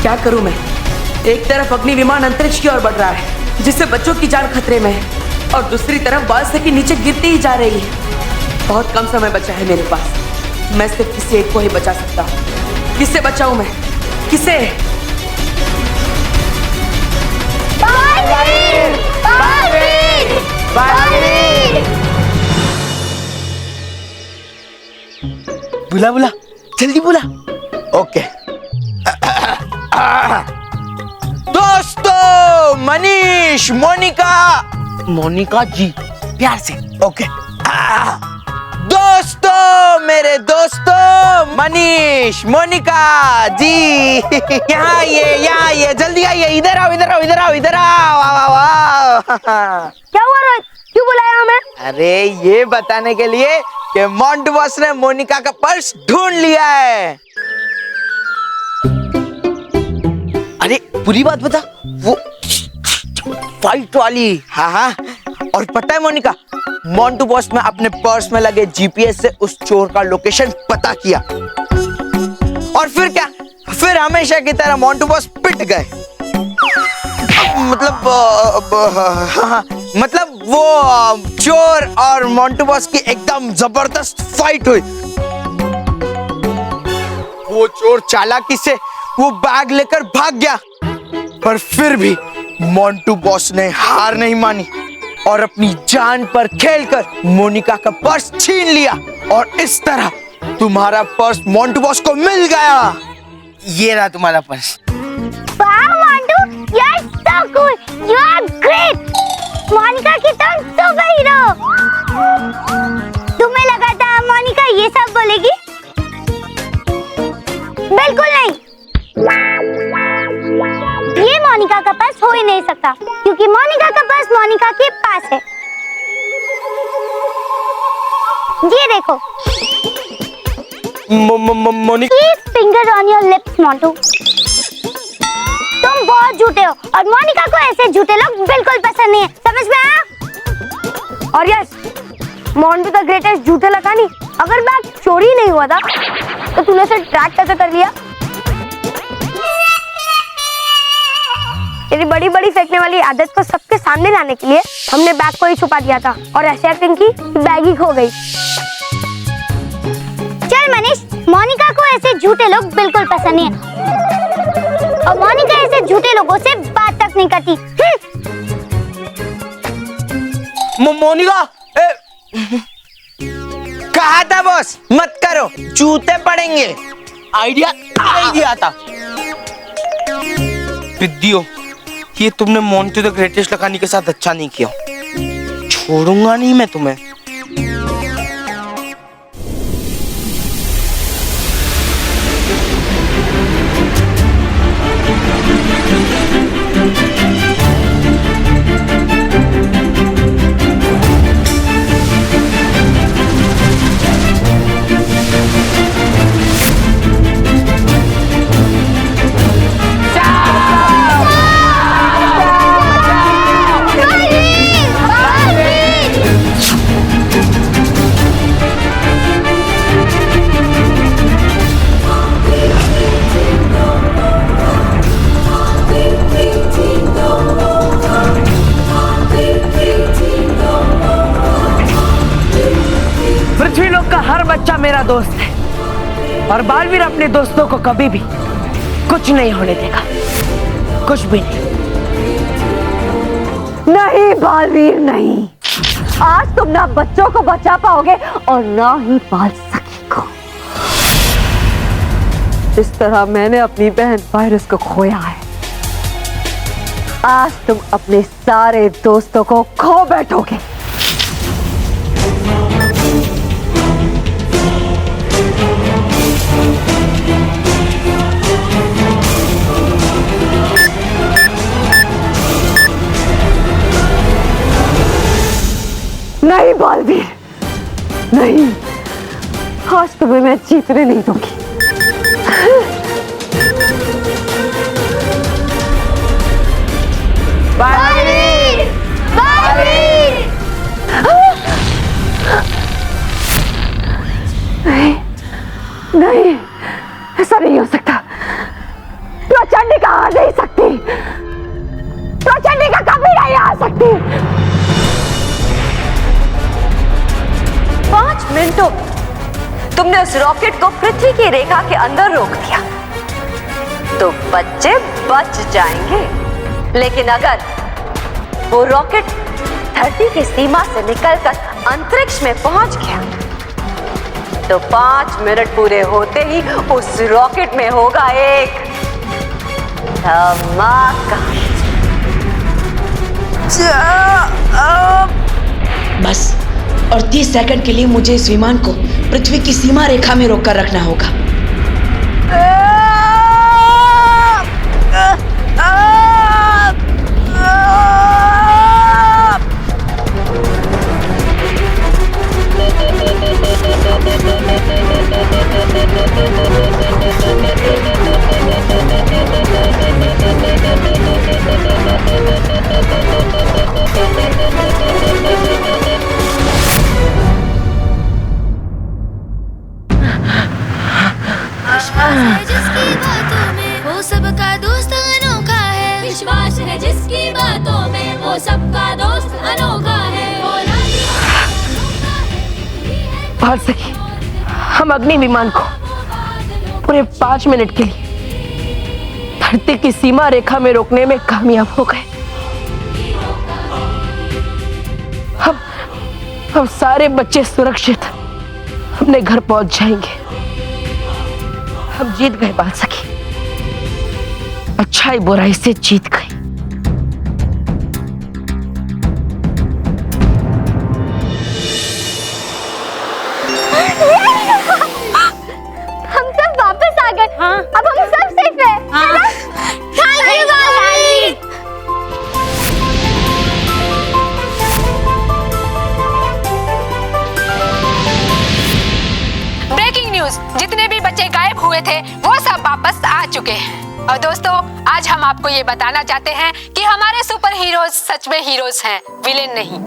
क्या करूं मैं? एक तरफ अग्नि विमान अंतरिक्ष की ओर बढ़ रहा है, जिससे बच्चों की जान खतरे में है, और दूसरी तरफ बाल से की नीचे गिरती ही जा रही है। बहुत कम समय बचा है मेरे पास। मैं सिर्फ किसी एक को ही बचा सकता हूँ। किससे बचाऊं मैं? किसे? बालवीर! बालवीर! बालवीर! बुला बुला, जल्दी बुला। ओके। दोस्तों, मनीष, मोनिका। मोनिका जी, प्यार से। ओके। दोस्तों, मेरे दोस्तों, मनीष, मोनिका जी, यहाँ आइए, जल्दी आइए, इधर आओ, इधर आओ, इधर आओ, इधर आओ, आओ, आओ। क्या हुआ रोहित? क्यों बुलाया हमें? अरे ये बताने के लिए कि मोंटू बॉस ने मोनिका का पर्स ढूंढ लिया है। अरे पूरी बात बता। वो फाइट वाली। हाँ। और पता है मोनिका, मोंटू बॉस ने अपने पर्स में लगे जीपीएस से उस चोर का लोकेशन पता किया। और फिर क्या? फिर हमेशा की तरह मोंटू बॉस पिट गए। मतलब वो चोर और मोंटू बॉस की एकदम जबरदस्त फाइट हुई। वो चोर चालाकी से वो बैग लेकर भाग गया, पर फिर भी मोंटू बॉस ने हार नहीं मानी और अपनी जान पर खेलकर मोनिका का पर्स छीन लिया। और इस तरह तुम्हारा पर्स मोंटू बॉस को मिल गया। ये रहा तुम्हारा पर्स। वाह Montu, you are so cool, you are great. Monica की तुम सुपर हीरो। तुम्हें लगा था मोनिका ये सब बोलेगी? बिल्कुल नहीं। ये मोनिका का पर्स हो ही नहीं सकता, क्योंकि मोनिका का पर्स मोनिका के पास है। ये देखो। Monika, Keep finger on your lips, Montu. तुम बहुत झूठे हो और मोनिका को ऐसे झूठे लोग बिल्कुल पसंद नहीं है, समझ में आया? और यस, मोंटू द ग्रेटेस्ट झूठे लगा नहीं। अगर बैग चोरी नहीं हुआ था तो तूने उसे ट्रैक कैसे कर लिया? तेरी बड़ी बड़ी फेंकने वाली आदत को सबके सामने लाने के लिए हमने बैग को ही छुपा दिया था और ऐसे एक्टिंग की बैग ही खो गई। चल मनीष, मोनिका को ऐसे झूठे लोग बिल्कुल पसंद नहीं है और मोनिका ऐसे झूठे लोगों से बात तक नहीं करती। मोनिका, कहा था बॉस मत करो, जूते पड़ेंगे। आइडिया नहीं दिया था। विद्यो, ये तुमने मोंटू द ग्रेटेस्ट लगाने के साथ अच्छा नहीं किया। छोड़ूंगा नहीं मैं तुम्हें। बच्चा मेरा दोस्त है और बालवीर अपने दोस्तों को कभी भी कुछ नहीं होने देगा, कुछ भी नहीं। नहीं बालवीर नहीं, आज तुम ना बच्चों को बचा पाओगे और ना ही बाल सखी को। जिस तरह मैंने अपनी बहन वायरस को खोया है, आज तुम अपने सारे दोस्तों को खो बैठोगे। नहीं बालवीर नहीं, आज तुम्हें मैं जीतने नहीं दूंगी। बालवीर! बालवीर! नहीं नहीं, ऐसा नहीं हो सकता। प्रचंड नहीं सकती, प्रचंडी का कभी नहीं आ सकती। 5 मिनटों तुमने उस रॉकेट को पृथ्वी की रेखा के अंदर रोक दिया तो बच्चे बच जाएंगे, लेकिन अगर वो रॉकेट धरती की सीमा से निकलकर अंतरिक्ष में पहुंच गया तो 5 मिनट पूरे होते ही उस रॉकेट में होगा एक धमाका। बस और 30 सेकंड के लिए मुझे इस विमान को पृथ्वी की सीमा रेखा में रोक कर रखना होगा। जिसकी बातों में वो सबका दोस्त अनोखा है, विश्वास है जिसकी बातों में वो सबका दोस्त अनोखा है। भाल सकी, हम अग्नि विमान को पूरे 5 मिनट के लिए धरती की सीमा रेखा में रोकने में कामयाब हो गए। हम सारे बच्चे सुरक्षित अपने घर पहुंच जाएंगे। हम जीत गए बाल सखी, अच्छाई बुराई से जीत गई। हम सब वापस आ गए। हाँ। अब हम सब सेफ हैं। हाँ। Thank you Baalveer. Breaking news, जितने भी बच्चे गायब हुए थे वो सब वापस आ चुके हैं। और दोस्तों, आज हम आपको ये बताना चाहते हैं कि हमारे सुपर हीरोज सच में हीरोज हैं, विलेन नहीं।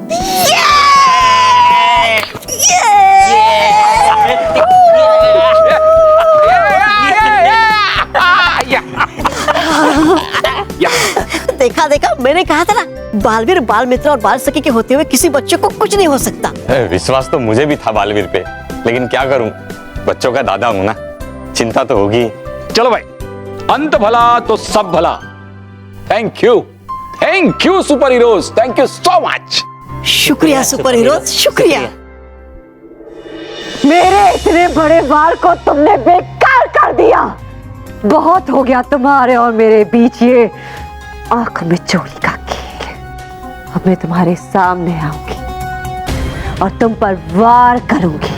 देखा देखा, मैंने कहा था ना, बालवीर बाल मित्र और बाल सखी के होते हुए किसी बच्चे को कुछ नहीं हो सकता। विश्वास तो मुझे भी था बालवीर पे, लेकिन क्या करूं, बच्चों का दादा हूं ना, चिंता तो होगी। चलो भाई, अंत भला तो सब भला। Thank you super heroes, thank you so much. शुक्रिया सुपर हीरोज, शुक्रिया। मेरे इतने बड़े बाल को तुमने बेकार कर दिया। बहुत हो गया तुम्हारे और मेरे बीच ये आंख में चोली का खेल। अब मैं तुम्हारे सामने आऊंगी और तुम पर वार करूंगी।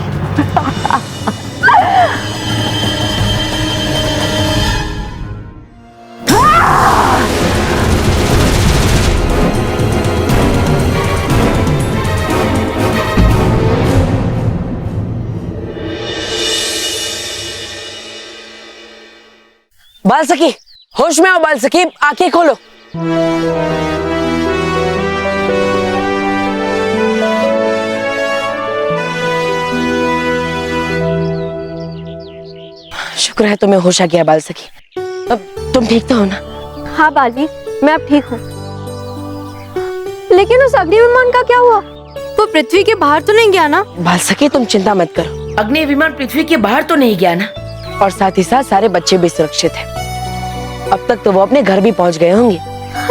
बाल सखी, होश में आओ बाल सखी, आंखें खोलो। शुक्र है तुम्हें होश आ गया बाल सखी। अब तुम ठीक तो हो ना? हाँ बालवीर, मैं अब ठीक हूँ। लेकिन उस अग्नि विमान का क्या हुआ? वो पृथ्वी के बाहर तो नहीं गया ना? बाल सखी, तुम चिंता मत करो, अग्नि विमान पृथ्वी के बाहर तो नहीं गया ना, और साथ ही साथ सारे बच्चे भी सुरक्षित हैं। अब तक तो वो अपने घर भी पहुंच गए होंगे।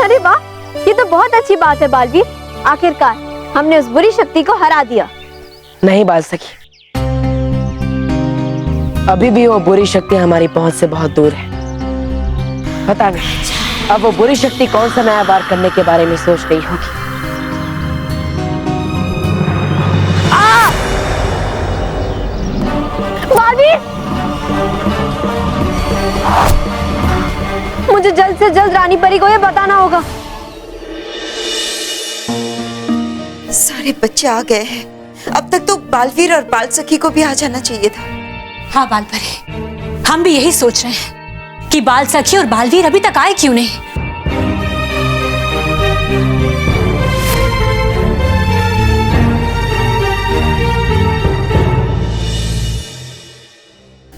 अरे वाह, ये तो बहुत अच्छी बात है बालवीर। आखिरकार हमने उस बुरी शक्ति को हरा दिया। नहीं बाल सखी, अभी भी वो बुरी शक्ति हमारी पहुंच से बहुत दूर है। पता नहीं अब वो बुरी शक्ति कौन सा नया वार करने के बारे में सोच रही होगी। बालवीर, मुझे जल्द से जल्द रानी परी को ये बताना होगा। सारे बच्चे आ गए हैं। अब तक तो बालवीर और बाल सखी को भी आ जाना चाहिए था। हाँ बाल परी, हम भी यही सोच रहे हैं कि बाल सखी और बालवीर अभी तक आए क्यों नहीं।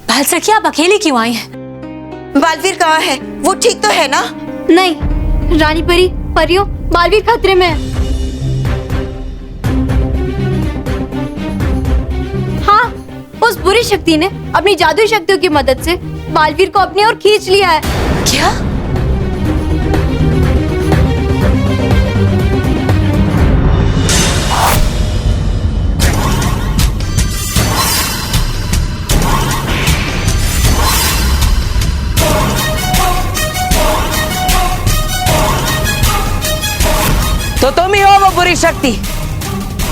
बाल सखी, आप अकेले क्यों आई हैं? बालवीर कहाँ है? वो ठीक तो है ना? नहीं, रानी परी, परियों, बालवीर खतरे में है। हाँ, उस बुरी शक्ति ने अपनी जादुई शक्तियों की मदद से बालवीर को अपनी ओर खींच लिया है। क्या? तो तुम ही हो वो बुरी शक्ति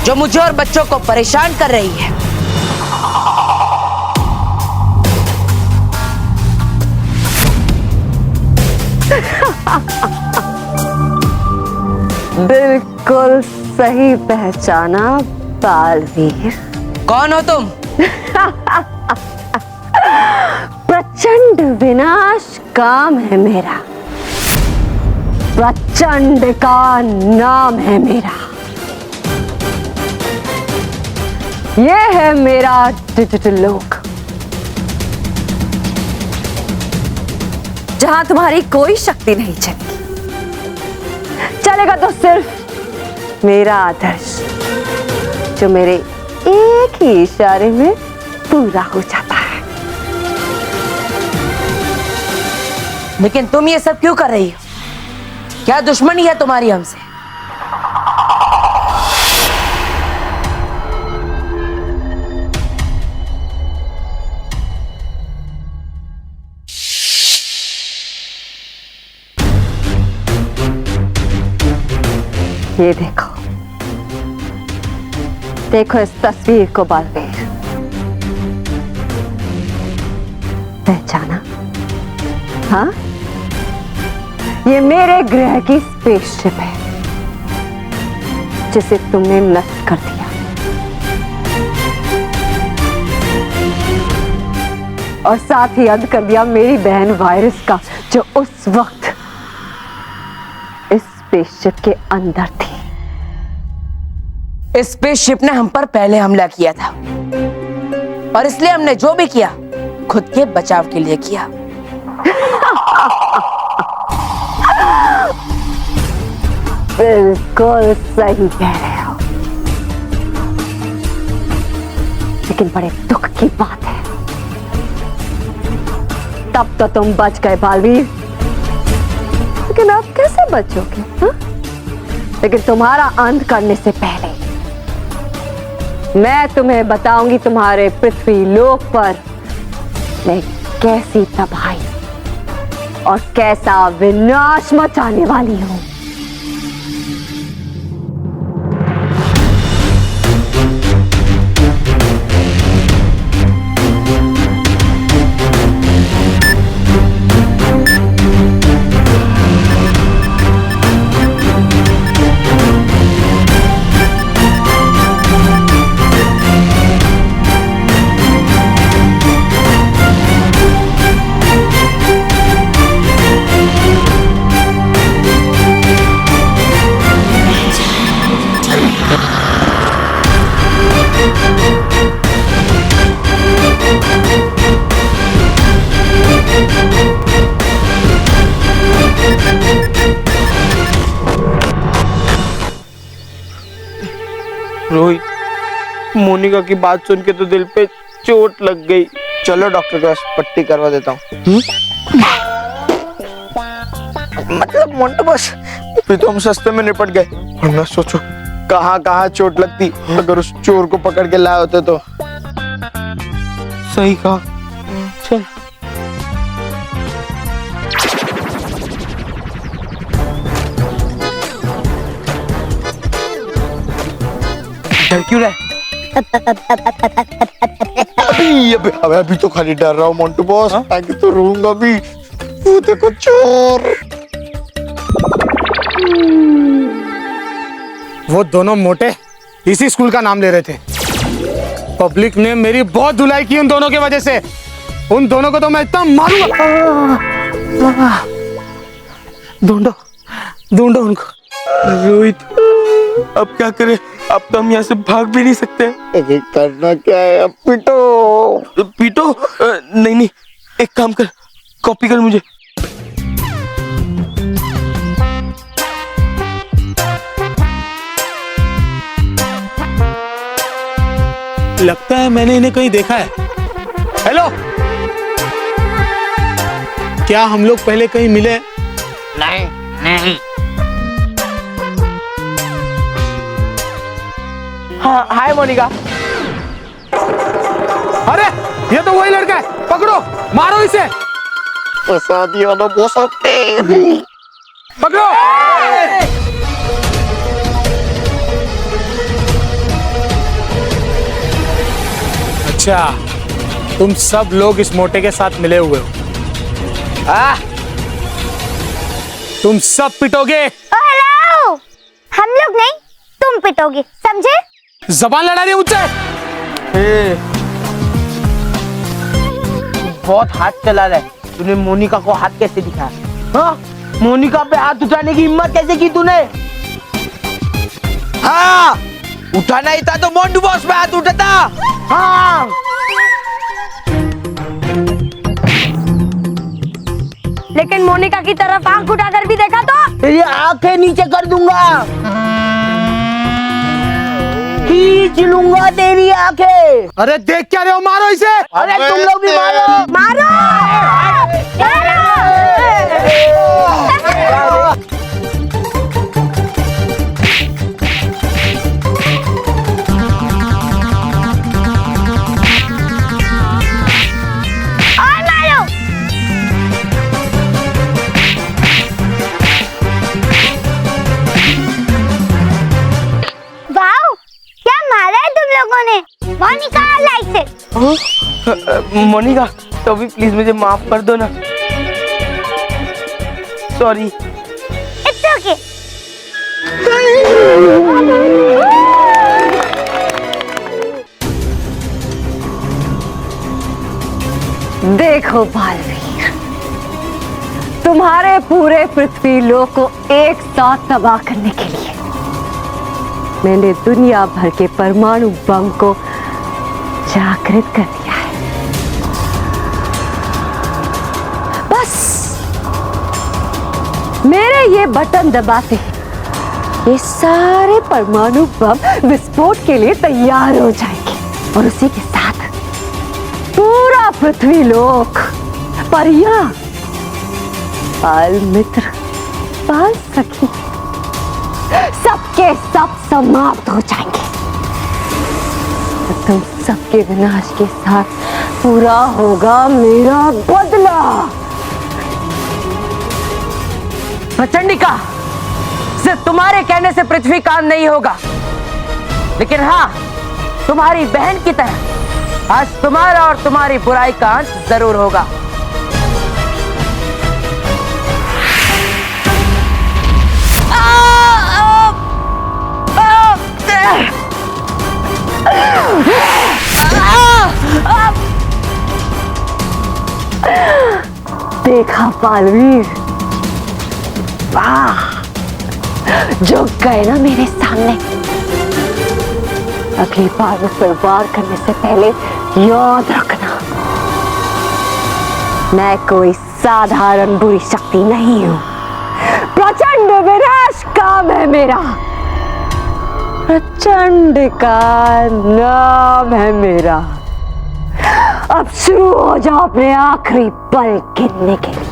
जो मुझे और बच्चों को परेशान कर रही है। बिल्कुल सही पहचाना बालवीर। कौन हो तुम? प्रचंड विनाश काम है मेरा, प्रचंड का नाम है मेरा। ये है मेरा डिजिटल लोक, जहां तुम्हारी कोई शक्ति नहीं चलेगी। चलेगा तो सिर्फ मेरा आदर्श, जो मेरे एक ही इशारे में पूरा हो जाता है। लेकिन तुम ये सब क्यों कर रही हो? क्या दुश्मनी है तुम्हारी हमसे? ये देखो, देखो इस तस्वीर को बालवीर, पहचाना? हाँ, ये मेरे ग्रह की स्पेसशिप है, जिसे तुमने नष्ट कर दिया और साथ ही अंत कर दिया मेरी बहन वायरस का, जो उस वक्त इस स्पेसशिप के अंदर थी। इस स्पेसशिप ने हम पर पहले हमला किया था और इसलिए हमने जो भी किया खुद के बचाव के लिए किया। बिल्कुल सही कह रहे हो, लेकिन बड़े दुख की बात है, तब तो तुम बच गए बालवीर, लेकिन आप कैसे बचोगे? हा? लेकिन तुम्हारा अंत करने से पहले मैं तुम्हें बताऊंगी तुम्हारे पृथ्वी लोक पर मैं कैसी तबाही और कैसा विनाश मचाने वाली हूं। रोहित, मोनिका की बात सुन के तो दिल पे चोट लग गई। चलो डॉक्टर के पास, पट्टी करवा देता हूँ। मतलब मोन्टू बॉस, फिर तो हम सस्ते में निपट गए, वरना सोचो कहाँ कहाँ चोट लगती अगर उस चोर को पकड़ के लाए होते तो। सही कहा। चल डर क्यों रहा है? अभी तो खाली डर रहा हूँ मोन्टू बॉस, आगे तो रोऊंगा भी। वो देखो चोर। वो दोनों मोटे इसी स्कूल का नाम ले रहे थे। पब्लिक ने मेरी बहुत धुलाई की उन दोनों की वजह से। उन दोनों को तो मैं इतना मारूंगा। ढूंढो ढूंढो उनको। रोहित, अब क्या करें? अब तो हम यहाँ से भाग भी नहीं सकते। अरे करना क्या है? अब पीटो। पीटो? नहीं नहीं, एक काम कर, कॉपी कर मुझे। लगता है मैंने इन्हें कहीं देखा है। हेलो, क्या हम लोग पहले कहीं मिले? नहीं नहीं। हाँ, हाय मोनिका। अरे ये तो वही लड़का है, पकड़ो, मारो इसे। फंसा दिया ना बॉस आपने। पकड़ो। अच्छा, तुम सब लोग इस मोटे के साथ मिले हुए हो। तुम सब पिटोगे। हेलो, हम लोग नहीं, तुम पिटोगे, समझे? जबान लड़ा रही है मुझसे। बहुत हाथ चला रहा है। तूने मोनिका को हाथ कैसे दिखाया? हाँ, मोनिका पे हाथ उठाने की हिम्मत कैसे की तूने? हाँ, उठाना ही था तो मोंटू बॉस पे हाथ उठाता। हाँ, लेकिन मोनिका की तरफ आंख उठाकर भी देखा तो तेरी आंखें नीचे कर दूंगा, खींच लूंगा तेरी आंखें। अरे देख क्या रहे हो, मारो इसे। अरे तुम लोग भी मारो, मारो। मोनिका लाइक से। मोनिका, तो भी प्लीज मुझे माफ कर दो ना। सॉरी। It's okay. देखो बालवीर, तुम्हारे पूरे पृथ्वी लोक को एक साथ तबाह करने के लिए मैंने दुनिया भर के परमाणु बम को जागृत कर दिया है। बस मेरे ये बटन दबाते ये सारे परमाणु बम विस्फोट के लिए तैयार हो जाएंगे और उसी के साथ पूरा पृथ्वी लोक, परियां, बाल मित्र, बाल सखी, सबके सब समाप्त हो जाएंगे। तुम सबके विनाश के साथ पूरा होगा मेरा बदला। प्रचंडिका, सिर्फ तुम्हारे कहने से पृथ्वी काम नहीं होगा, लेकिन हाँ, तुम्हारी बहन की तरह आज तुम्हारा और तुम्हारी बुराई का अंत जरूर होगा। देखा बालवीर, वाह, जो गए ना मेरे सामने। अगली बार में प्रवार करने से पहले याद रखना, मैं कोई साधारण बुरी शक्ति नहीं हूं। प्रचंड विनाश काम है मेरा, प्रचंड का नाम है मेरा। अब शुरू हो जाओ अपने आखिरी पल गिनने के लिए।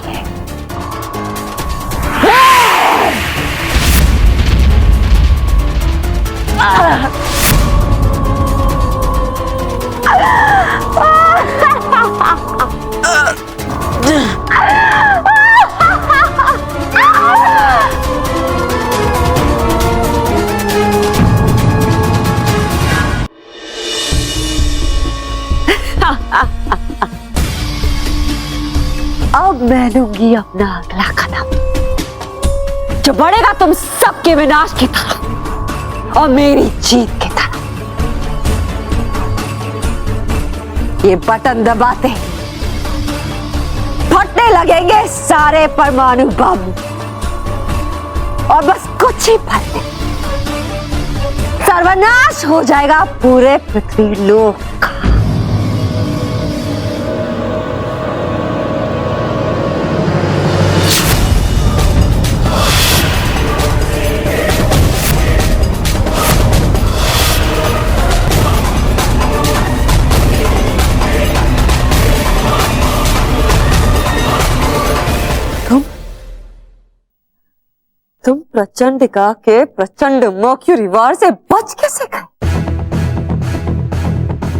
अब मैं लूंगी अपना अगला कदम, जो बढ़ेगा तुम सबके विनाश की तरफ और मेरी जीत की तरफ। ये बटन दबाते फटने लगेंगे सारे परमाणु बम और बस कुछ ही पल में सर्वनाश हो जाएगा पूरे पृथ्वी लोक का। तुम प्रचंडिका के प्रचंड मर्क्यूरी वार से बच कैसे गए?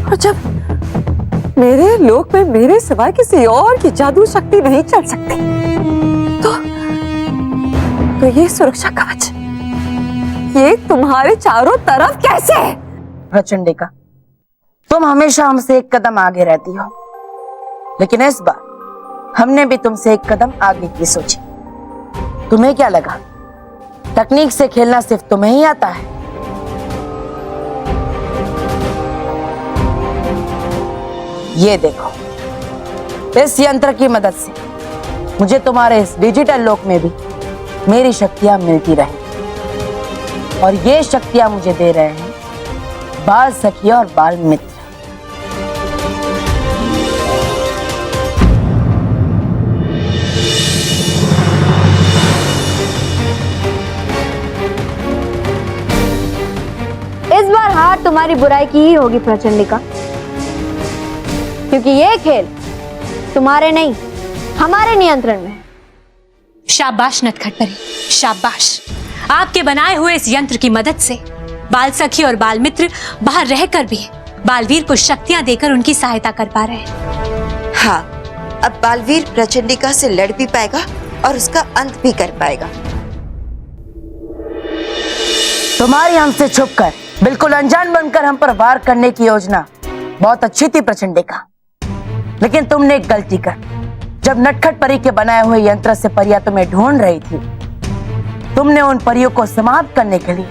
और जब मेरे लोक में मेरे सिवाय किसी और की जादू शक्ति नहीं चल सकती, तो ये सुरक्षा कवच ये तुम्हारे चारों तरफ कैसे है? प्रचंडिका, तुम हमेशा हमसे एक कदम आगे रहती हो, लेकिन इस बार हमने भी तुमसे एक कदम आगे की सोची। तुम्हें क्या लगा तकनीक से खेलना सिर्फ तुम्हें ही आता है? ये देखो, इस यंत्र की मदद से मुझे तुम्हारे इस डिजिटल लोक में भी मेरी शक्तियां मिलती रही, और ये शक्तियां मुझे दे रहे हैं बाल सखी और बाल मित्र। इस बार हार तुम्हारी बुराई की ही होगी प्रचंडिका, क्योंकि ये खेल तुम्हारे नहीं हमारे नियंत्रण में है। शाबाश नटखट परी, शाबाश। आपके बनाए हुए इस यंत्र की मदद से बाल सखी और बाल मित्र बाहर रहकर भी बालवीर को शक्तियां देकर उनकी सहायता कर पा रहे हैं। हाँ, अब बालवीर प्रचंडिका से लड़ भी पाएगा और उसका अंत भी कर पाएगा। तुम्हारी हमसे छुपकर बिल्कुल अनजान बनकर हम पर वार करने की योजना बहुत अच्छी थी प्रचंडिका, लेकिन तुमने एक गलती कर। जब नटखट परी के बनाए हुए यंत्र से परियां तुम्हें ढूंढ रही थी, तुमने उन परियों को समाप्त करने के लिए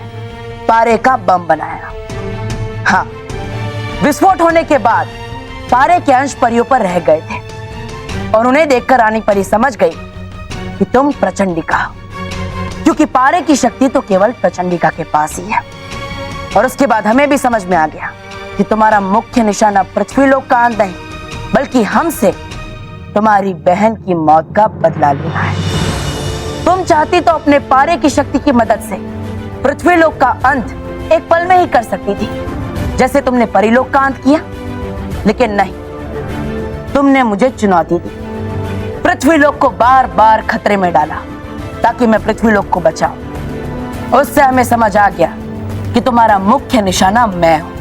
पारे का बम बनाया। हाँ, विस्फोट होने के बाद पारे के अंश परियों पर रह गए थे, और उन्हें देखकर रानी परी समझ गई कि तुम प्रचंडिका हो, क्योंकि पारे की शक्ति तो केवल प्रचंडिका के पास ही है। और उसके बाद हमें भी समझ में आ गया कि तुम्हारा मुख्य निशाना पृथ्वी लोक का अंत नहीं, बल्कि हमसे तुम्हारी बहन की मौत का बदला लेना है। तुम चाहती तो अपने पारे की शक्ति की मदद से पृथ्वी लोक का अंत एक पल में ही कर सकती थी, जैसे तुमने परिलोक का अंत किया, लेकिन नहीं, तुमने मुझे चुनौती दी, पृथ्वी लोक को बार बार खतरे में डाला ताकि मैं पृथ्वी लोक को बचाऊं। उससे हमें समझ आ गया कि तुम्हारा मुख्य निशाना मैं हूं,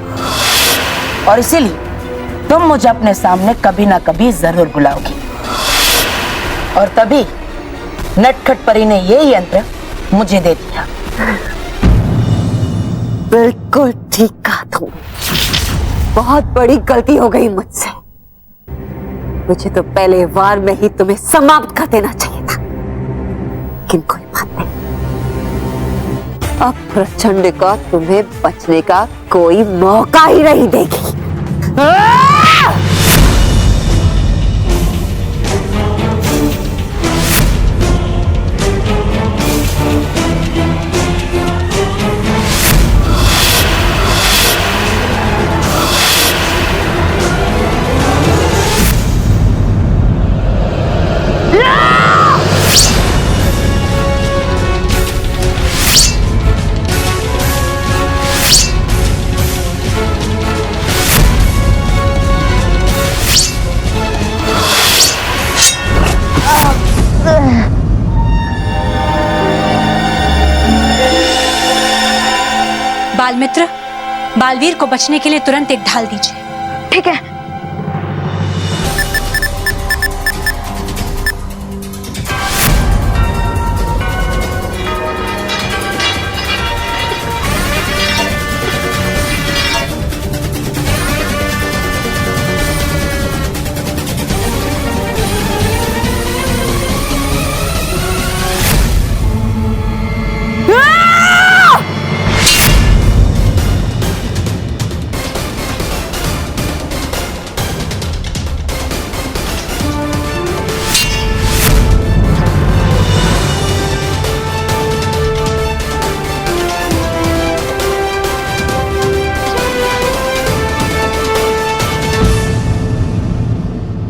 और इसीलिए तुम मुझे अपने सामने कभी ना कभी जरूर बुलाओगी। और तभी नटखट परी ने ये यंत्र मुझे दे दिया। बिल्कुल ठीक कहा तुम। बहुत बड़ी गलती हो गई मुझसे। मुझे तो पहले वार में ही तुम्हें समाप्त कर देना चाहिए था, लेकिन कोई बात नहीं। अब प्रचंडिका तुम्हें बचने का कोई मौका ही नहीं देगी। बाल मित्र, बालवीर को बचने के लिए तुरंत एक ढाल दीजिए। ठीक है।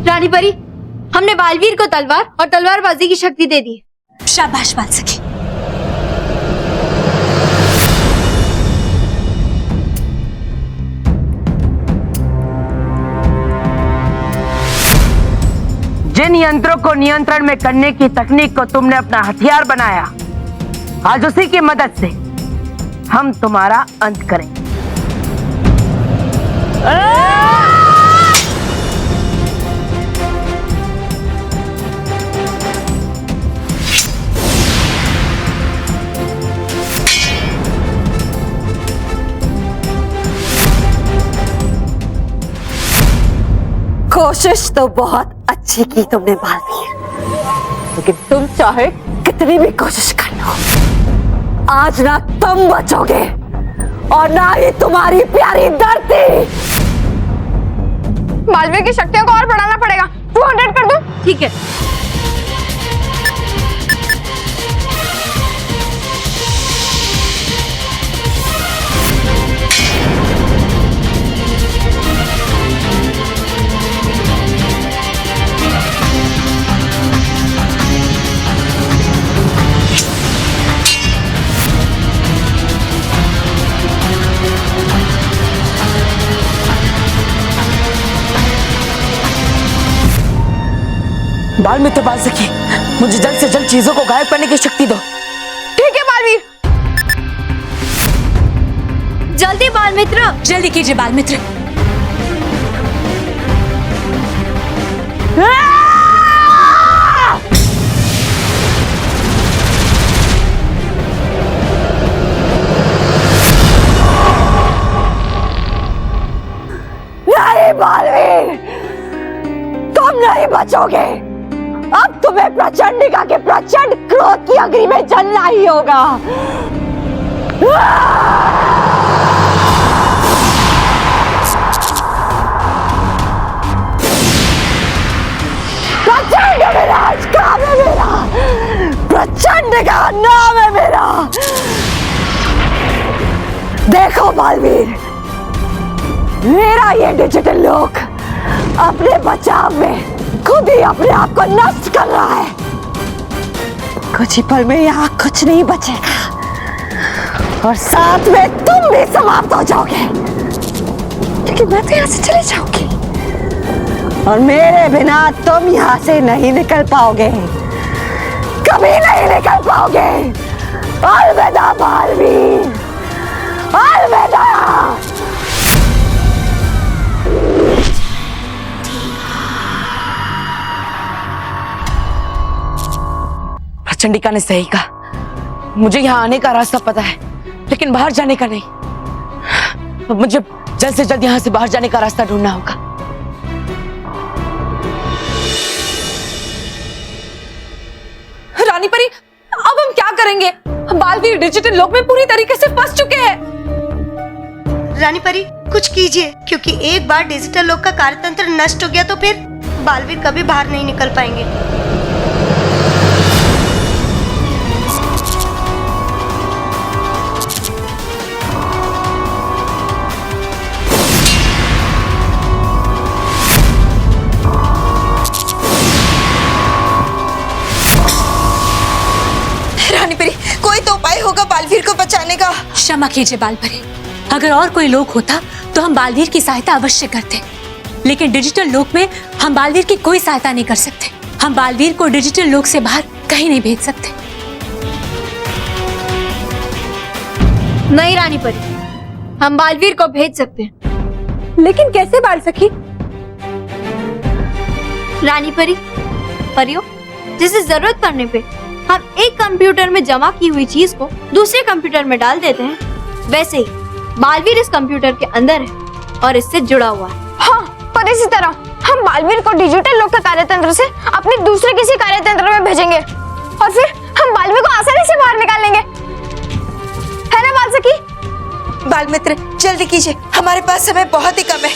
रानी परी, हमने बालवीर को तलवार और तलवारबाजी की शक्ति दे दी। शाबाश बाल सखी। जिन यंत्रों को नियंत्रण में करने की तकनीक को तुमने अपना हथियार बनाया, आज उसी की मदद से हम तुम्हारा अंत करेंगे। कोशिश तो बहुत अच्छी की तुमने बालवीर, लेकिन तुम चाहे कितनी भी कोशिश कर लो, आज ना तुम बचोगे और ना ही तुम्हारी प्यारी धरती। बालवीर की शक्तियों को और बढ़ाना पड़ेगा। 200 कर दूं? ठीक है। बाल मित्र बाल सखी, मुझे जल्द से जल्द चीजों को गायब करने की शक्ति दो। ठीक है बालवीर। जल्दी बाल मित्र, जल्दी कीजिए बाल मित्र। नहीं बालवीर, तुम नहीं बचोगे। अब तुम्हें प्रचंडिका के प्रचंड क्रोध की अग्नि में जलना ही होगा। प्रचंड विनाश काम है मेरा, प्रचंड का नाम है मेरा। देखो बालवीर, मेरा ये डिजिटल लोक अपने बचाव में खुद ही अपने आप को नष्ट कर रहा है। कुछ ही पल में यहाँ कुछ नहीं बचेगा और साथ में तुम भी समाप्त हो जाओगे, क्योंकि मैं तो यहाँ से चले जाऊंगी और मेरे बिना तुम यहाँ से नहीं निकल पाओगे, कभी नहीं निकल पाओगे। अलविदा बालवीर, अलविदा। चंडिका ने सही कहा, मुझे यहाँ आने का रास्ता पता है, लेकिन बाहर जाने का नहीं। अब मुझे जल्द से जल्द यहाँ से बाहर जाने का रास्ता ढूंढना होगा। रानी परी, अब हम क्या करेंगे? बालवीर डिजिटल लोक में पूरी तरीके से फंस चुके हैं। रानी परी, कुछ कीजिए, क्योंकि एक बार डिजिटल लोक का कार्यतंत्र नष्ट हो गया तो फिर बालवीर कभी बाहर नहीं निकल पाएंगे। कोई तो उपाय होगा बालवीर को बचाने का। क्षमा कीजिए बालपरी, अगर और कोई लोक होता तो हम बालवीर की सहायता अवश्य करते, लेकिन डिजिटल लोक में हम बालवीर की कोई सहायता नहीं कर सकते। हम बालवीर को डिजिटल लोक से बाहर कहीं नहीं भेज सकते। नहीं रानी परी, हम बालवीर को भेज सकते हैं, लेकिन कैसे बाल सखी? रानी परी, परियों, जैसे जरूरत पड़ने पे हम एक कंप्यूटर में जमा की हुई चीज को दूसरे कंप्यूटर में डाल देते हैं, वैसे ही बालवीर इस कंप्यूटर के अंदर है और इससे जुड़ा हुआ है। हाँ, पर इसी तरह हम बालवीर को डिजिटल लोक के कार्यतंत्र से अपने दूसरे किसी कार्यतंत्र में भेजेंगे और फिर हम बालवीर को आसानी से बाहर निकाल लेंगे, है ना बाल सखी? बाल मित्र, जल्दी कीजिए, हमारे पास समय बहुत ही कम है।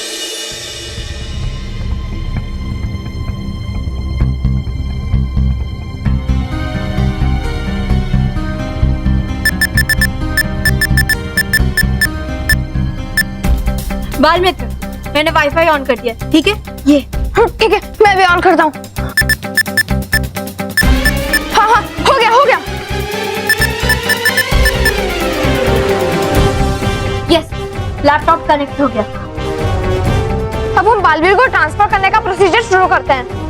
बाल मित्र, मैंने वाईफाई ऑन कर दिया, ठीक है? ये ठीक है, मैं भी ऑन करता हूँ। हाँ हाँ, हो गया हो गया। यस, लैपटॉप कनेक्ट हो गया। अब हम बालवीर को ट्रांसफर करने का प्रोसीजर शुरू करते हैं।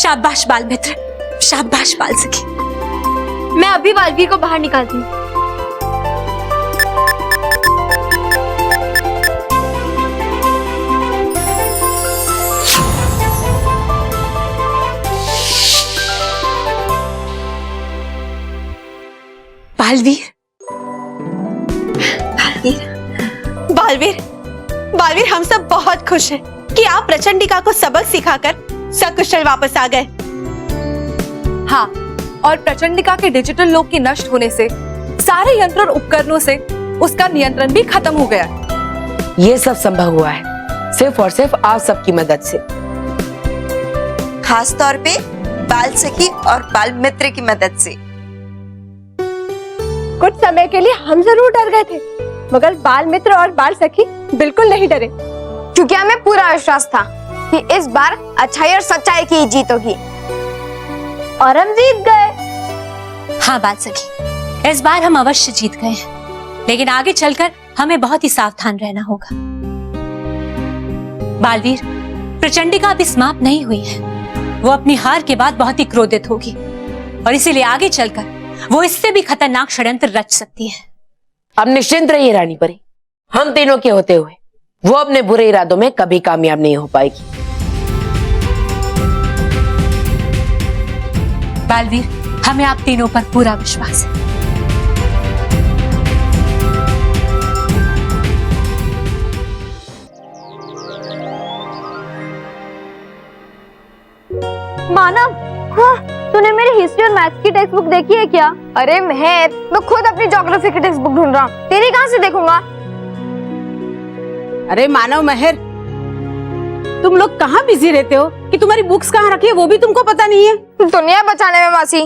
शाबाश बाल मित्र, शाबाश बाल सखी। मैं अभी बालवीर को बाहर निकालती हूँ। बालवीर, बालवीर, बालवीर, हम सब बहुत खुश हैं कि आप प्रचंडिका को सबक सिखाकर सकुशल वापस आ गए। हाँ, और प्रचंडिका के डिजिटल लोक के नष्ट होने से सारे यंत्र और उपकरणों से उसका नियंत्रण भी खत्म हो गया। ये सब संभव हुआ है सिर्फ और सिर्फ आप सबकी मदद से, खास तौर पे बाल सखी और बाल मित्र की मदद से। कुछ समय के लिए हम जरूर डर गए थे, मगर बाल मित्र और बाल सखी बिल्कुल नहीं डरे, क्योंकि हमें पूरा विश्वास था कि इस बार अच्छाई और सच्चाई की जीत होगी, और हम जीत गए। हाँ बाल सखी, इस बार हम अवश्य जीत गए हैं, लेकिन आगे चलकर हमें बहुत ही सावधान रहना होगा। बालवीर, प्रचंडिका अभी समाप्त नहीं हुई है। वो अपनी हार के बाद बहुत ही क्रोधित होगी और इसीलिए आगे चलकर वो इससे भी खतरनाक षड्यंत्र रच सकती है। अब निश्चिंत रहिए रानी परी, हम तीनों के होते हुए वो अपने बुरे इरादों में कभी कामयाब नहीं हो पाएगी। बालवीर, हमें आप तीनों पर पूरा विश्वास है। मानव, हाँ, तूने मेरी हिस्ट्री और मैथ्स की टेक्स्ट बुक देखी है क्या? अरे मेहर, मैं खुद अपनी ज्योग्राफी की टेक्स्ट बुक ढूंढ रहा हूँ, तेरी कहाँ से देखूंगा? अरे मानव महर, तुम लोग कहाँ बिजी रहते हो कि तुम्हारी बुक्स कहाँ रखी है वो भी तुमको पता नहीं है। दुनिया बचाने में मासी।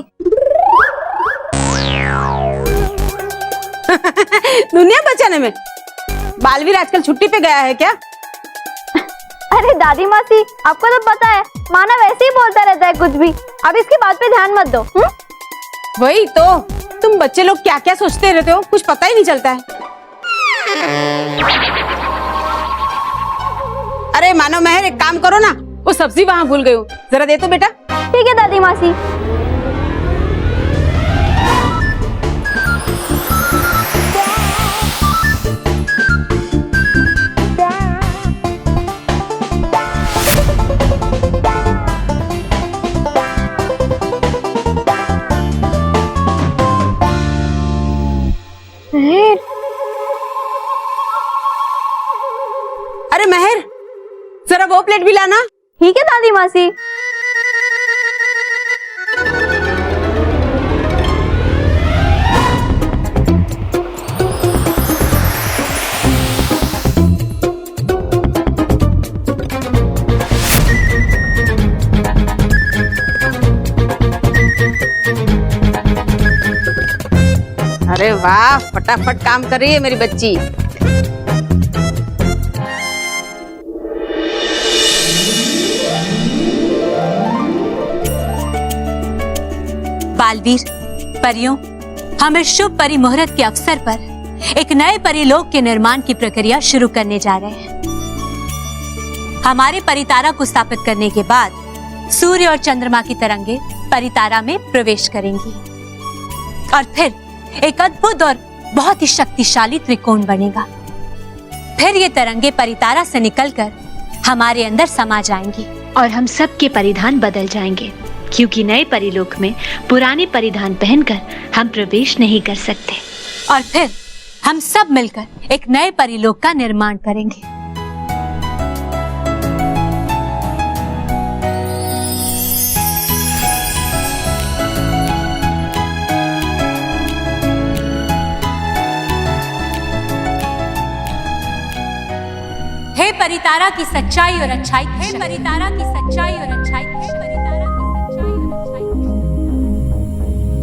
दुनिया बचाने में? बालवीर आजकल छुट्टी पे गया है क्या? अरे दादी मासी, आपको तो पता है मानव ऐसे ही बोलता रहता है कुछ भी। अब इसकी बात पे ध्यान मत दो। वही तो, तुम बच्चे लोग क्या क्या सोचते रहते हो, कुछ पता ही नहीं चलता है। अरे मानव महर, एक काम करो ना, वो सब्जी वहाँ भूल गई हूँ, जरा दे तो बेटा। ठीक है दादी मासी। अरे महर, जरा वो प्लेट भी लाना। ठीक है दादी मासी। अरे वाह, फटाफट काम कर रही है मेरी बच्ची। बालवीर, परियों, हम इस शुभ परी मुहूर्त के अवसर पर एक नए परिलोक के निर्माण की प्रक्रिया शुरू करने जा रहे हैं। हमारे परितारा को स्थापित करने के बाद सूर्य और चंद्रमा की तरंगे परितारा में प्रवेश करेंगी और फिर एक अद्भुत और बहुत ही शक्तिशाली त्रिकोण बनेगा। फिर ये तरंगे परितारा से निकलकर हमारे अंदर समा जाएंगी और हम सब के परिधान बदल जाएंगे, क्योंकि नए परिलोक में पुराने परिधान पहनकर हम प्रवेश नहीं कर सकते। और फिर हम सब मिलकर एक नए परिलोक का निर्माण करेंगे। हे परितारा की सच्चाई और अच्छाई, हे परितारा की सच्चाई और अच्छाई, हे परितारा की सच्चाई और अच्छाई।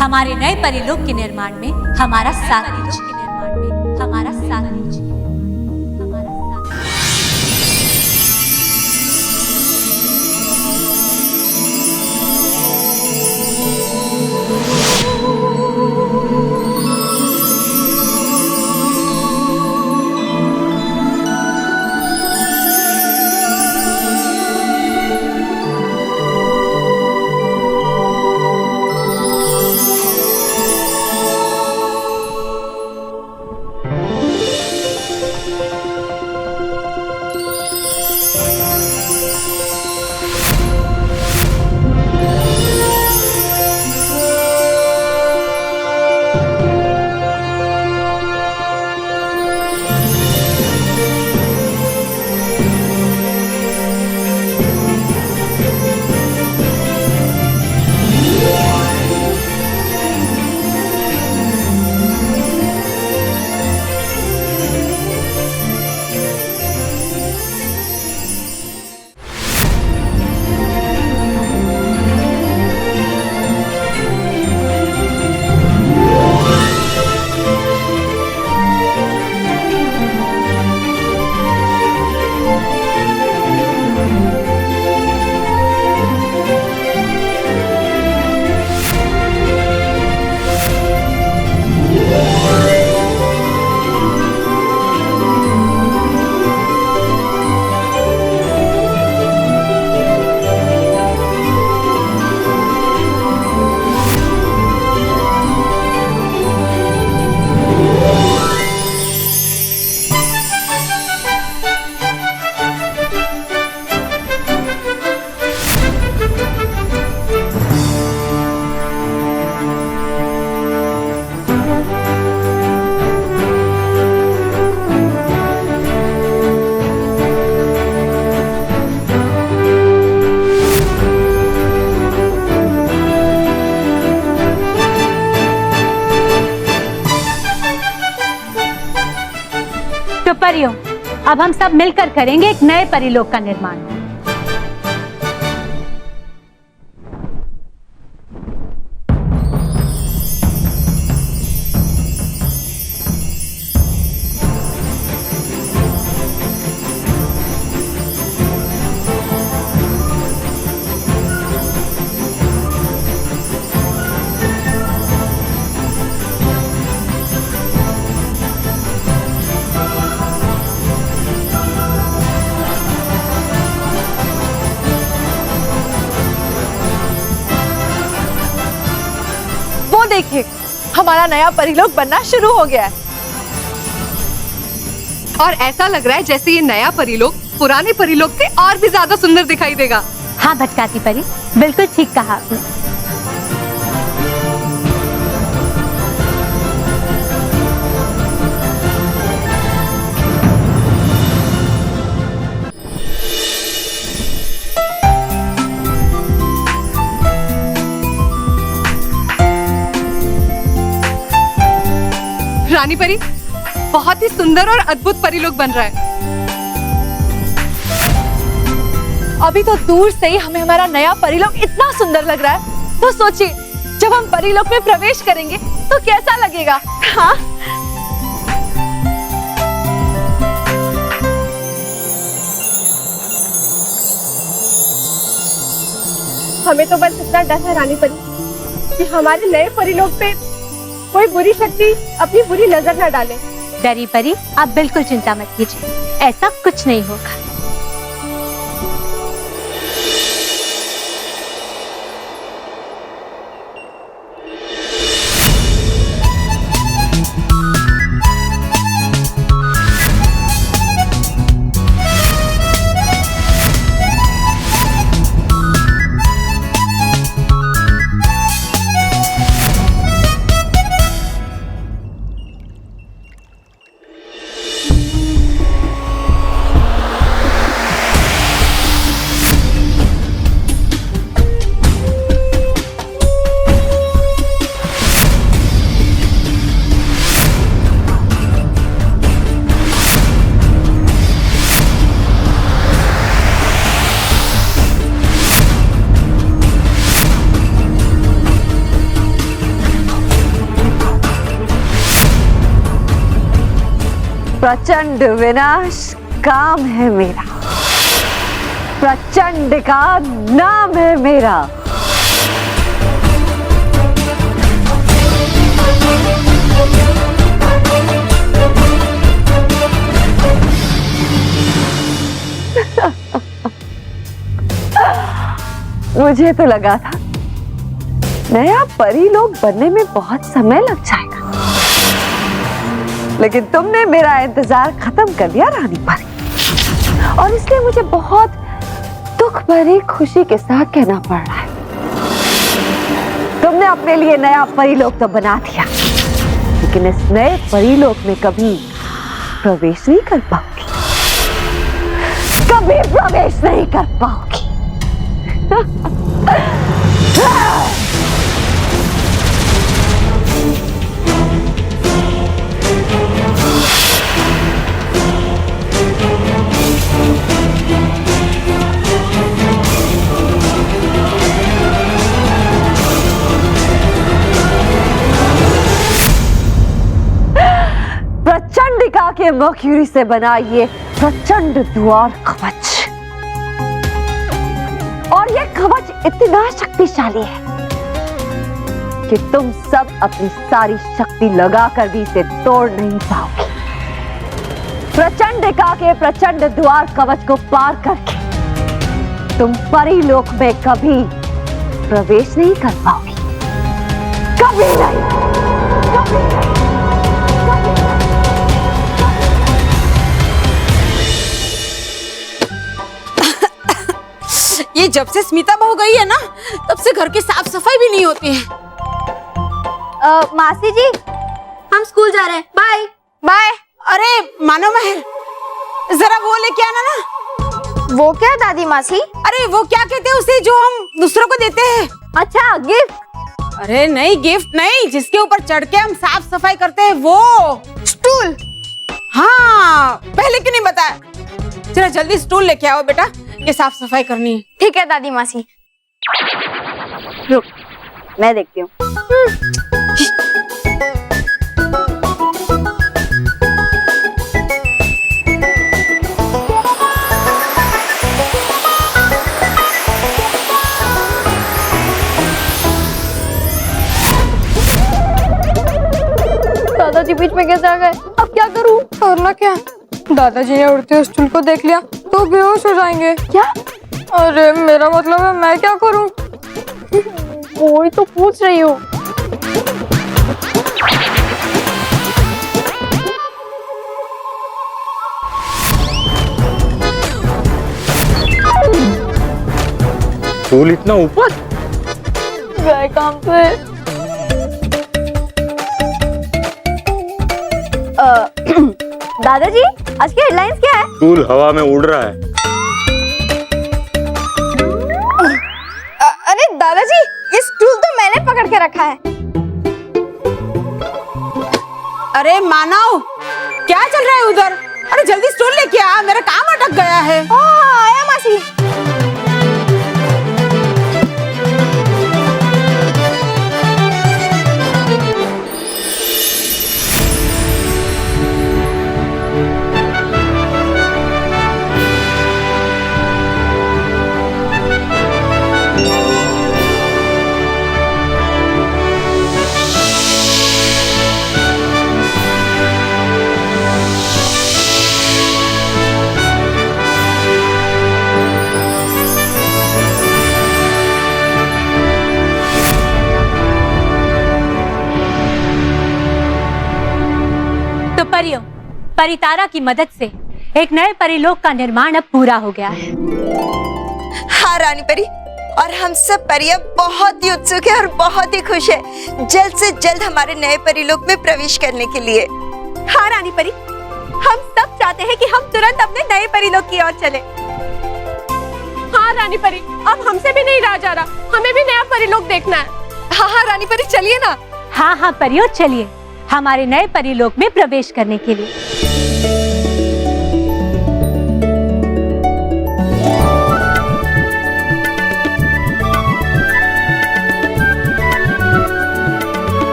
हमारे नए परिलोक के निर्माण में हमारा साथ दीजिए, हमारा साथ दीजिए। परियों, अब हम सब मिलकर करेंगे एक नए परिलोक का निर्माण। देखिए, हमारा नया परिलोक बनना शुरू हो गया है और ऐसा लग रहा है जैसे ये नया परिलोक पुराने परिलोक से और भी ज्यादा सुंदर दिखाई देगा। हाँ भटकाती परी, बिल्कुल ठीक कहा आपने। रानी परी, बहुत ही सुंदर और अद्भुत परिलोक बन रहा है। अभी तो दूर से ही हमें हमारा नया परिलोक इतना सुंदर लग रहा है, तो सोचिए जब हम परिलोक में प्रवेश करेंगे तो कैसा लगेगा। हाँ? हमें तो बस इतना डर है रानी परी कि हमारे नए परिलोक पे कोई बुरी शक्ति अपनी बुरी नजर न डाले। डरी परी, आप बिल्कुल चिंता मत कीजिए, ऐसा कुछ नहीं होगा। प्रचंड विनाश काम है मेरा, प्रचंड का नाम है मेरा। मुझे तो लगा था नया परिलोक बनने में बहुत समय लग जाएगा, लेकिन तुमने मेरा इंतजार खत्म कर दिया रानी परी, और इसलिए मुझे बहुत दुख भरी खुशी के साथ कहना पड़ रहा है, तुमने अपने लिए नया परिलोक तो बना दिया, लेकिन इस नए परिलोक में कभी प्रवेश नहीं कर पाओगी, कभी प्रवेश नहीं कर पाओगी। प्रचंडिका के मर्क्यूरी से बना ये प्रचंड द्वार कवच, और ये कवच इतना शक्तिशाली है कि तुम सब अपनी सारी शक्ति लगाकर भी इसे तोड़ नहीं पाओगे। प्रचंडिका के प्रचंड द्वार कवच को पार करके तुम परिलोक में कभी प्रवेश नहीं कर पाओगे, कभी नहीं, कभी नहीं। ये जब से स्मिता बहू गई है ना, तब से घर की साफ सफाई भी नहीं होती है। मासी जी, हम स्कूल जा रहे हैं, बाय बाय। अरे मानो महर, जरा वो लेके आना ना। वो क्या दादी मासी? अरे वो क्या कहते हैं उसे जो हम दूसरों को देते हैं? अच्छा, गिफ्ट। अरे नहीं, गिफ्ट नहीं, जिसके ऊपर चढ़ के हम साफ सफाई करते हैं वो। स्टूल। हाँ, पहले क्यों नहीं बताया? जरा जल्दी स्टूल लेके आओ बेटा, ये साफ सफाई करनी है। ठीक है दादी मासी। रुक, मैं देखती हूँ। दादाजी बीच में कैसे आ गए? अब क्या करूं? करना क्या? दादाजी ने उड़ते हुए स्टूल को देख लिया तो बेहोश हो जाएंगे। क्या? अरे मेरा मतलब है मैं क्या करूं? वही तो पूछ रही हूँ। स्टूल इतना ऊपर? गए काम से। दादाजी आज की हेडलाइंस क्या है? स्टूल हवा में उड़ रहा है। अरे दादाजी, ये स्टूल तो मैंने पकड़ के रखा है। अरे मानव, क्या चल रहा है उधर? अरे जल्दी स्टूल लेके आ, मेरा काम अटक गया है। आया मासी। परियों, परितारा की मदद से एक नए परिलोक का निर्माण अब पूरा हो गया है। हाँ रानी परी, और हम सब परियां बहुत ही उत्सुक है और बहुत ही खुश है जल्द से जल्द हमारे नए परिलोक में प्रवेश करने के लिए। हाँ रानी परी, हम सब चाहते हैं कि हम तुरंत अपने नए परिलोक की ओर चले। हाँ रानी परी, अब हमसे भी नहीं रहा जा रहा, हमें भी नया परिलोक देखना है। हाँ रानी परी, चलिए ना। हाँ परियों, चलिए हमारे नए परिलोक में प्रवेश करने के लिए।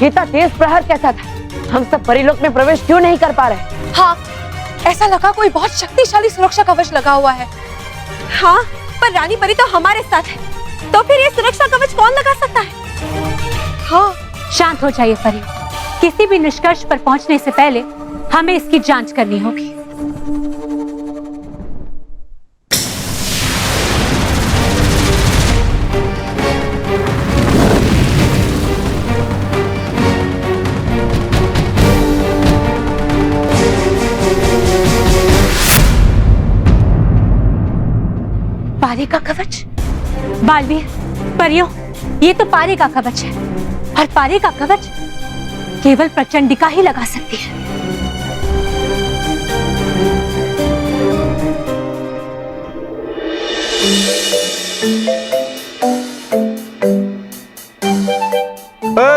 इतना तेज प्रहार कैसा था? हम सब परिलोक में प्रवेश क्यों नहीं कर पा रहे? हाँ, ऐसा लगा कोई बहुत शक्तिशाली सुरक्षा कवच लगा हुआ है। हाँ, पर रानी परी तो हमारे साथ है, तो फिर ये सुरक्षा कवच कौन लगा सकता है? हाँ, शांत हो जाइए परी। किसी भी निष्कर्ष पर पहुंचने से पहले हमें इसकी जांच करनी होगी। पारे का कवच? बालवीर, परियों, ये तो पारे का कवच है, और पारे का कवच केवल प्रचंडिका ही लगा सकती है।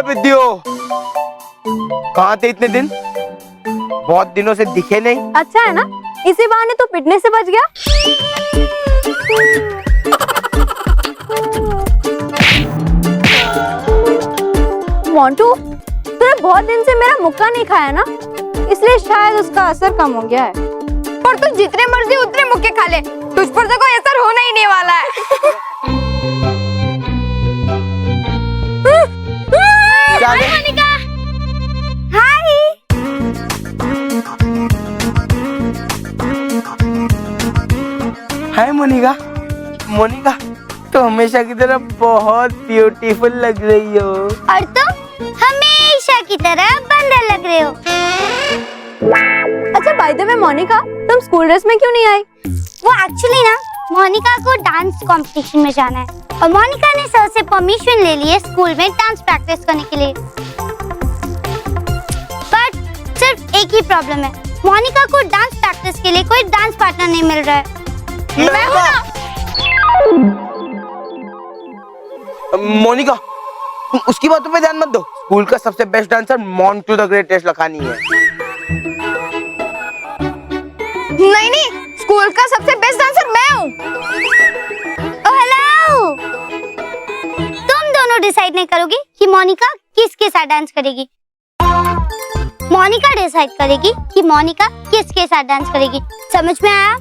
विद्यो, कहाँ थे इतने दिन? बहुत दिनों से दिखे नहीं। अच्छा है ना, इसी बहाने तो पिटने से बच गया। मोंटू, तूने बहुत दिन से मेरा मुक्का नहीं खाया ना, इसलिए शायद उसका असर कम हो गया है। पर तू जितने मर्जी उतने मुक्के खा ले, तुझ पर तो कोई असर होना ही नहीं वाला है। क्या मोनिका, हाय। हाय मोनिका। मोनिका, तो हमेशा की तरह बहुत ब्यूटीफुल लग रही हो। और तुम हमेशा की तरह बंदर लग रहे हो। अच्छा, बाय द वे मोनिका, तुम स्कूल ड्रेस में क्यों नहीं आई? वो एक्चुअली ना, मोनिका को डांस कंपटीशन में जाना है, और मोनिका ने सर से परमिशन ले ली है स्कूल में डांस प्रैक्टिस करने के लिए। बट सिर्फ एक ही प्रॉब्लम है, मोनिका को डांस प्रैक्टिस के लिए कोई डांस पार्टनर नहीं मिल रहा है। मैं हूं ना। मोनिका, तुम उसकी बातों पे ध्यान मत दो। स्कूल का सबसे best dancer Montu the greatest Lakhani है। नहीं, स्कूल का सबसे बेस्ट डांसर मैं हूँ। हेलो, तुम दोनों डिसाइड नहीं करोगी कि मोनिका किसके साथ डांस करेगी? मोनिका डिसाइड करेगी कि मोनिका किसके साथ डांस करेगी। समझ में आया?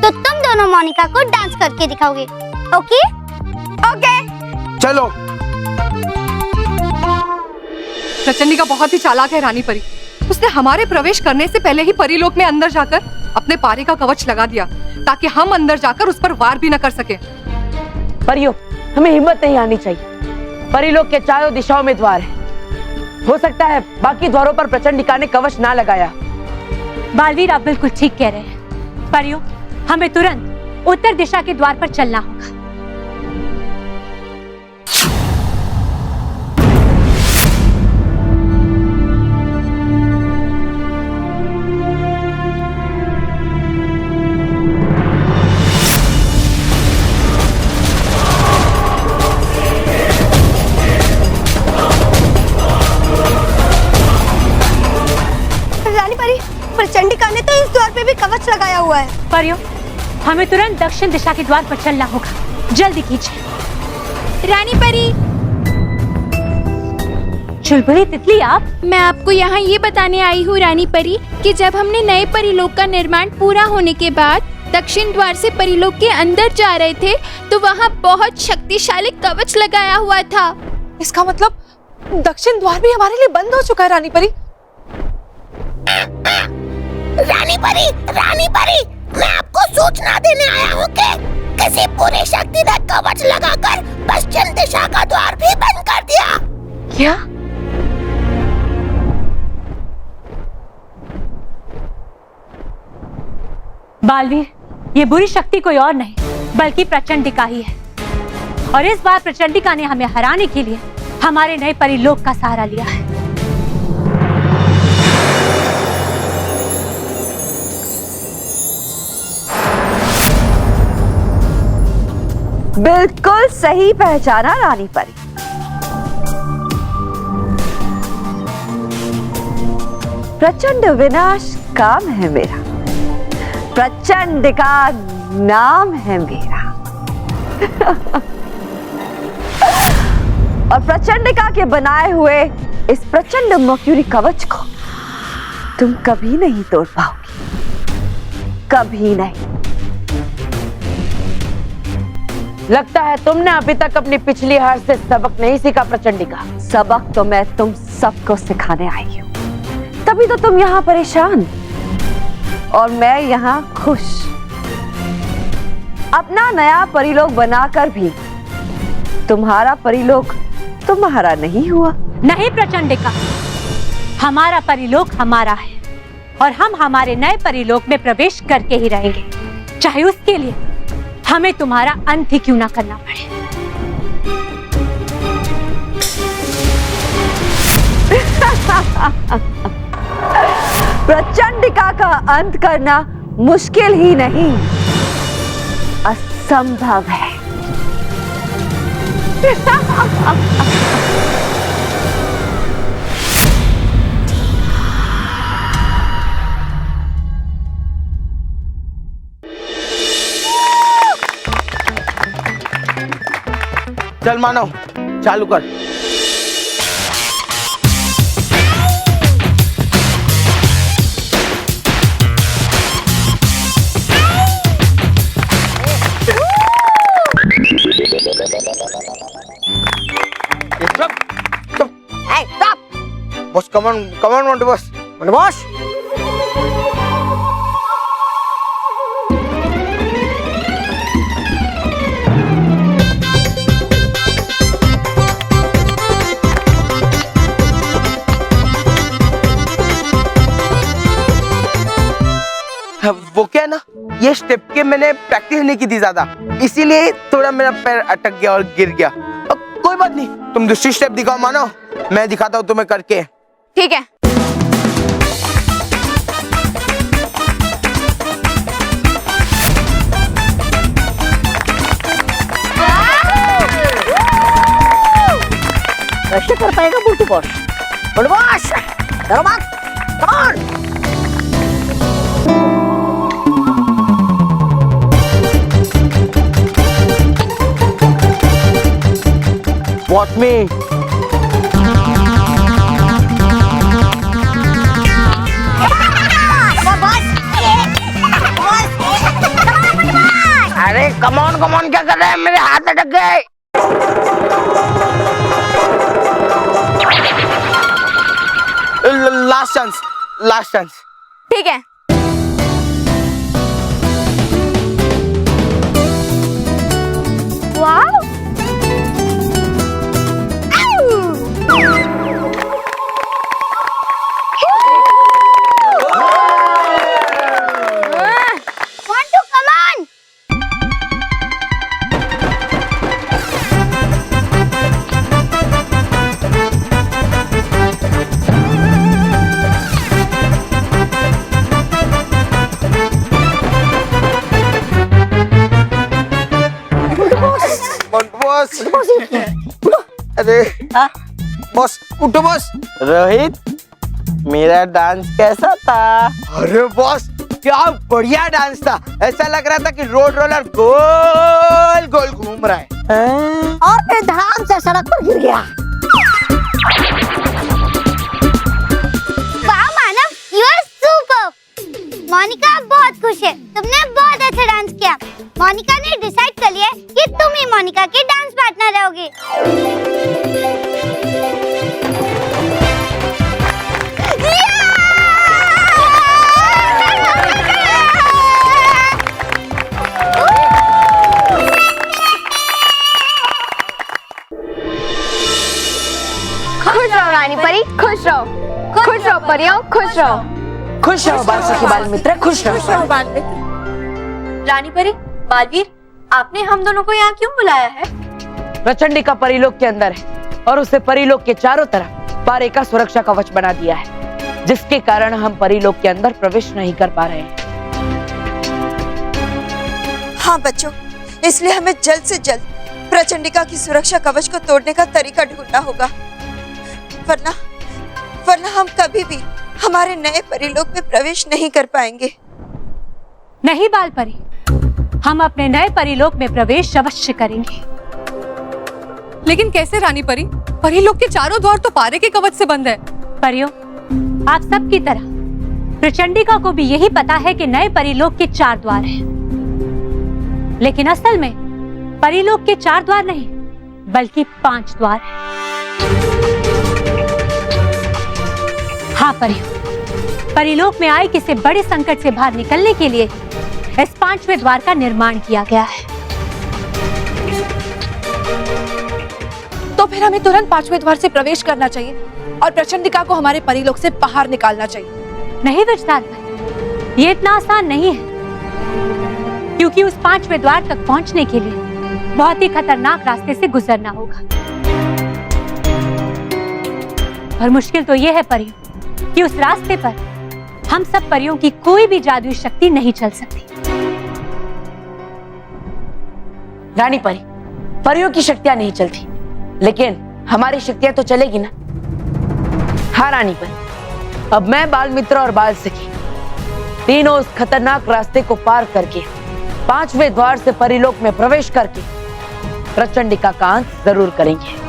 तो तुम दोनों मोनिका को डांस करके दिखाओगे। ओके? ओके। चलो। प्रचंडिका बहुत ही चालाक है रानी परी। उसने हमारे प्रवेश करने से पहले ही परीलोक में अंदर जाकर अपने पारे का कवच लगा दिया ताकि हम अंदर जाकर उस पर वार भी न कर सके। परियों, हमें हिम्मत नहीं आनी चाहिए। परीलोक के चारों दिशाओं में द्वार है। हो सकता है बाकी द्वारों पर प्रचंडिका ने कवच ना लगाया। बालवीर, आप बिल्कुल ठीक कह रहे हैं। परियों, हमें तुरंत उत्तर दिशा के द्वार पर चलना होगा। प्रचंडिका ने तो इस द्वार पे भी कवच लगाया हुआ है। परियों, हमें तुरंत दक्षिण दिशा के द्वार पर चलना होगा। जल्दी कीजिए। रानी परी, चुलबुली तितली, आप? मैं आपको यहाँ ये बताने आई हूँ रानी परी कि जब हमने नए परीलोक का निर्माण पूरा होने के बाद दक्षिण द्वार से परीलोक के अंदर जा रहे थे तो वहाँ बहुत शक्तिशाली कवच लगाया हुआ था। इसका मतलब दक्षिण द्वार भी हमारे लिए बंद हो चुका है। रानी परी, रानी परी, मैं आपको सूचना देने आया हूँ कि किसी पूरी शक्ति ने कवच लगाकर पश्चिम दिशा का द्वार भी बंद कर दिया। क्या? बालवीर, ये बुरी शक्ति कोई और नहीं बल्कि प्रचंडिका ही है। और इस बार प्रचंडिका ने हमें हराने के लिए हमारे नए परीलोक का सहारा लिया है। बिल्कुल सही पहचाना रानी परी। प्रचंड विनाश काम है मेरा, प्रचंडिका नाम है मेरा। और प्रचंडिका के बनाए हुए इस प्रचंड मर्क्यूरी कवच को तुम कभी नहीं तोड़ पाओगी, कभी नहीं। लगता है तुमने अभी तक अपनी पिछली हार से सबक नहीं सीखा प्रचंडिका। सबक तो मैं तुम सबको सिखाने आई हूँ, तभी तो तुम यहाँ परेशान और मैं यहाँ खुश। अपना नया परिलोक बनाकर भी तुम्हारा परिलोक तुम्हारा नहीं हुआ। नहीं प्रचंडिका, हमारा परिलोक हमारा है और हम हमारे नए परिलोक में प्रवेश करके ही रहेंगे, चाहे उसके लिए हमें तुम्हारा अंत ही क्यों ना करना पड़े। प्रचंडिका का अंत करना मुश्किल ही नहीं, असंभव है। चल मानव, चालू कर। Boss, come on Montu boss. Montu boss, वो क्या ना, ये स्टेप के मैंने प्रैक्टिस नहीं की थी ज्यादा, इसीलिए थोड़ा मेरा पैर अटक गया और गिर गया। कोई बात नहीं, तुम दूसरी स्टेप दिखाओ मानो, मैं दिखाता हूँ तुम्हें करके। ठीक है। कैसे कर पाएगा मोंटू बॉस? मोंटू बॉस, करो बात, come on! Watch me. अरे कमॉन कमॉन, क्या कर रहे हैं? मेरे हाथ अटक गए। Last chance. ठीक है। Wow! Montoo, come on! Boss, अरे बॉस उठो बॉस। रोहित, मेरा डांस कैसा था? अरे बॉस क्या बढ़िया डांस था, ऐसा लग रहा था कि रोड रोलर गोल गोल घूम रहा है और फिर धड़ाम से सड़क पर गिर गया। वाह मानव, यू आर सुपर। मोनिका बहुत खुश है, तुमने बहुत अच्छा डांस किया। मोनिका ने डिसाइड कर लिया कि तुम ही मोनिका की डांस पार्टनर रहोगे। खुश रहो रानी परी, खुश रहो। खुश रहो परियों, खुश रहो। खुश रहो बाल सखी बाल मित्र, खुश रहो बाल मित्र। रानी परी, बालवीर, आपने हम दोनों को यहाँ क्यों बुलाया है? प्रचंडिका परीलोक के अंदर है और उसे परीलोक के चारों तरफ पारे का सुरक्षा कवच बना दिया है, जिसके कारण हम परीलोक के अंदर प्रवेश नहीं कर पा रहे हैं। हाँ बच्चों, इसलिए हमें जल्द से जल्द प्रचंडिका की सुरक्षा कवच को तोड़ने का तरीका ढूंढना होगा, वरना हम कभी भी हमारे नए परीलोक में प्रवेश नहीं कर पाएंगे। नहीं बाल परी, हम अपने नए परीलोक में प्रवेश अवश्य करेंगे। लेकिन कैसे रानी परी? परीलोक के चारों द्वार तो पारे के कवच से बंद है। परियों, आप सब की तरह प्रचंडिका को भी यही पता है कि नए परीलोक के 4 द्वार हैं। लेकिन असल में परीलोक के 4 द्वार नहीं, बल्कि 5 द्वार हैं। हाँ परियों, परीलोक में आए किसी बड़े संकट से बाहर निकलने के लिए इस 5वें द्वार का निर्माण किया गया है। तो फिर हमें तुरंत 5वें द्वार से प्रवेश करना चाहिए और प्रचंडिका को हमारे परीलोक से बाहर निकालना चाहिए। नहीं विजदार भाई, ये इतना आसान नहीं है, क्योंकि उस 5वें द्वार तक पहुंचने के लिए बहुत ही खतरनाक रास्ते से गुजरना होगा। और मुश्किल तो यह है परियों कि उस रास्ते पर हम सब परियों की कोई भी जादुई शक्ति नहीं चल सकती। रानी परी, परियों की शक्तियां नहीं चलती, लेकिन हमारी शक्तियां तो चलेगी ना। हाँ रानी परी, अब मैं बाल मित्र और बाल सखी तीनों उस खतरनाक रास्ते को पार करके 5वें द्वार से परीलोक में प्रवेश करके प्रचंडिका का अंत जरूर करेंगे।